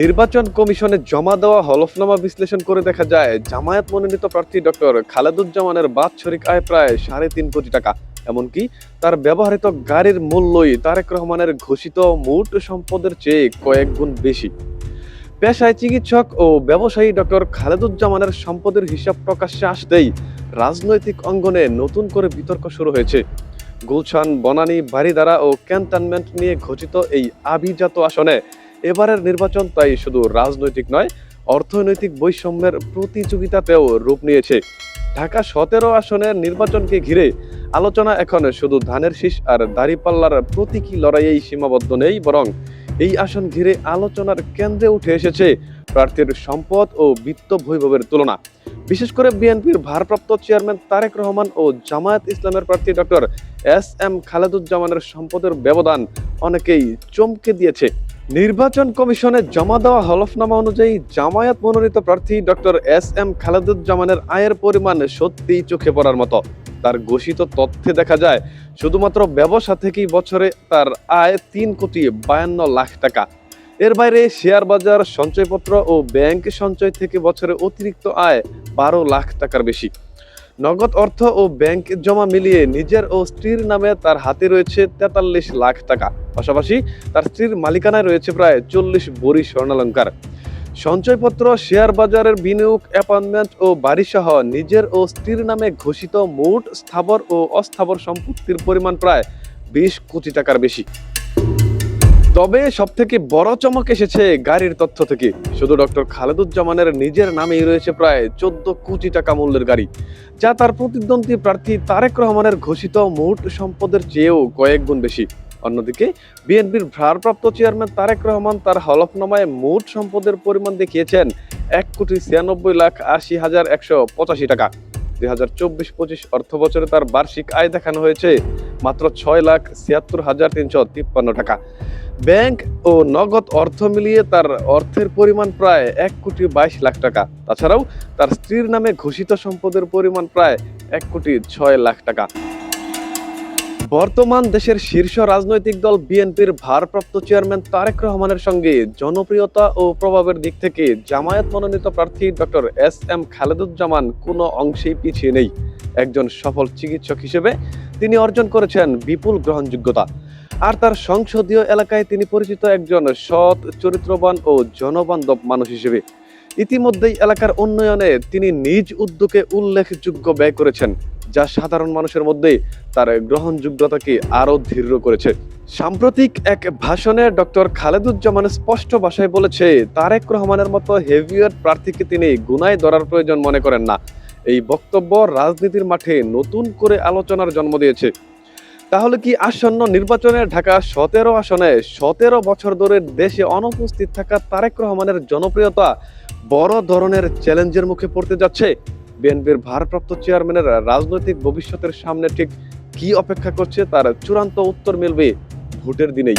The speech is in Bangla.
নির্বাচন কমিশনে জমা দেওয়া হলফনামা বিশ্লেষণ করে দেখা যায় জামায়াত মনোনীত প্রার্থী ডক্টর খালেদুজ্জামানের বাৎসরিক আয় প্রায় 3.5 কোটি টাকা। এমনকি তার ব্যবহৃত গাড়ির মূল্যই তারেক রহমানের ঘোষিত মোট সম্পদের চেয়ে কয়েক গুণ বেশি। পেশায় চিকিৎসক ও ব্যবসায়ী ডক্টর খালেদুজ্জামানের সম্পদের হিসাব প্রকাশ্যে আসতেই রাজনৈতিক অঙ্গনে নতুন করে বিতর্ক শুরু হয়েছে। গুলশান, বনানী, বারিধারা ও ক্যান্টনমেন্ট নিয়ে ঘোষিত এই আভিজাত আসনে এবারের নির্বাচন তাই শুধু রাজনৈতিক নয়, অর্থনৈতিক বৈষম্যের প্রতিযোগিতাতেও রূপ নিয়েছে। ঢাকা 17 আসনের নির্বাচনকে ঘিরে আলোচনা এখন শুধু ধানের শীষ আর দাঁড়িপাল্লার প্রতীকী লড়াইয়েই সীমাবদ্ধ নেই, বরং এই আসন ঘিরে আলোচনার কেন্দ্রে উঠে এসেছে প্রার্থীর সম্পদ ও বিত্ত বৈভবের তুলনা। বিশেষ করে বিএনপির ভারপ্রাপ্ত চেয়ারম্যান তারেক রহমান ও জামায়াত ইসলামের প্রার্থী ডক্টর এস.এম. খালেদুজ্জামানের সম্পদের ব্যবধান অনেকেই চমকে দিয়েছে। নির্বাচন কমিশনে জমা দেওয়া হলফনামা অনুযায়ী জামায়াত মনোনীত প্রার্থী ডক্টর এস.এম. খালেদুজ্জামানের আয়ের পরিমাণ সত্যিই চোখে পড়ার মতো। তার ঘোষিত তথ্যে দেখা যায় শুধুমাত্র ব্যবসা থেকেই বছরে তার আয় 3,52 লাখ টাকা। এর বাইরে শেয়ার বাজার, সঞ্চয়পত্র ও ব্যাংক সঞ্চয় থেকে বছরে অতিরিক্ত আয় 12 লাখ টাকার বেশি। নগদ অর্থ ও ব্যাংক জমা মিলিয়ে নিজের ও স্ত্রীর নামে তার হাতে রয়েছে 43 লাখ টাকা। পাশাপাশি তার স্ত্রীর মালিকানায় রয়েছে প্রায় 40 ভরি স্বর্ণালংকার। সঞ্চয়পত্র, শেয়ার বাজারের বিনিয়োগ, অ্যাপার্টমেন্ট ও বাড়িসহ নিজের ও স্ত্রীর নামে ঘোষিত মোট স্থাবর ও অস্থাবর সম্পত্তির পরিমাণ প্রায় 20 কোটি টাকার বেশি। তবে সবথেকে বড় চমক এসেছে গাড়ির তথ্য থেকে। শুধু ডক্টর খালেদুজ্জামানের নিজের নামেই রয়েছে প্রায় 14 কোটি টাকা মূল্যের গাড়ি, যা তার প্রতিদ্বন্দ্বী প্রার্থী তারেক রহমানের ঘোষিত মোট সম্পদের চেয়েও কয়েক গুণ বেশি। অন্যদিকে বিএনপির ভারপ্রাপ্ত চেয়ারম্যান তারেক রহমান তার হলফনামায় মোট সম্পদের পরিমাণ দেখিয়েছেন 1,96,80,185 টাকা। 2024-25 অর্থ বছরে তার বার্ষিক আয় দেখানো হয়েছে মাত্র 6,76,353 টাকা। ব্যাংক ও নগদ অর্থ মিলিয়ে তার অর্থের পরিমাণ প্রায় 1,22 লাখ টাকা। তাছাড়াও তার স্ত্রীর নামে ঘোষিত সম্পদের পরিমাণ প্রায় 1,06 লাখ টাকা। বর্তমান দেশের শীর্ষ রাজনৈতিক দল বিএনপির ভারপ্রাপ্ত চেয়ারম্যান তারেক রহমানের সঙ্গে জনপ্রিয়তা ও প্রভাবের দিক থেকে জামায়াত মনোনীত প্রার্থী ডক্টর এস.এম. খালেদুজ্জামান কোনো অংশেই পিছিয়ে নেই। একজন সফল চিকিৎসক হিসেবে তিনি অর্জন করেছেন বিপুল গ্রহণযোগ্যতা। আর তার সংসদীয় এলাকায় তিনি পরিচিত একজন সৎ, চরিত্রবান ও জনবান্ধব মানুষ হিসেবে। ইতিমধ্যেই এলাকার উন্নয়নে তিনি নিজ উদ্যোগে উল্লেখযোগ্য ব্যয় করেছেন, যা সাধারণ মানুষের মধ্যে তার গ্রহণযোগ্যতাকে আরো দৃঢ় করেছে। সাম্প্রতিক এক ভাষণে ডক্টর খালেদুজ্জামান স্পষ্ট ভাষায় বলেছে, তারেক রহমানের মতো হেভিওয়েট প্রার্থীকে তিনি গুনায় ধরার প্রয়োজন মনে করেন না। এই বক্তব্য রাজনীতির মাঠে নতুন করে আলোচনার জন্ম দিয়েছে। তাহলে কি আসন্ন নির্বাচনে ঢাকা 17 আসনে 17 বছর ধরে দেশে অনুপস্থিত থাকা তারেক রহমানের জনপ্রিয়তা বড় ধরনের চ্যালেঞ্জের মুখে পড়তে যাচ্ছে? বিএনপির ভারপ্রাপ্ত চেয়ারম্যানের রাজনৈতিক ভবিষ্যতের সামনে ঠিক কি অপেক্ষা করছে তার চূড়ান্ত উত্তর মিলবে ভোটের দিনেই।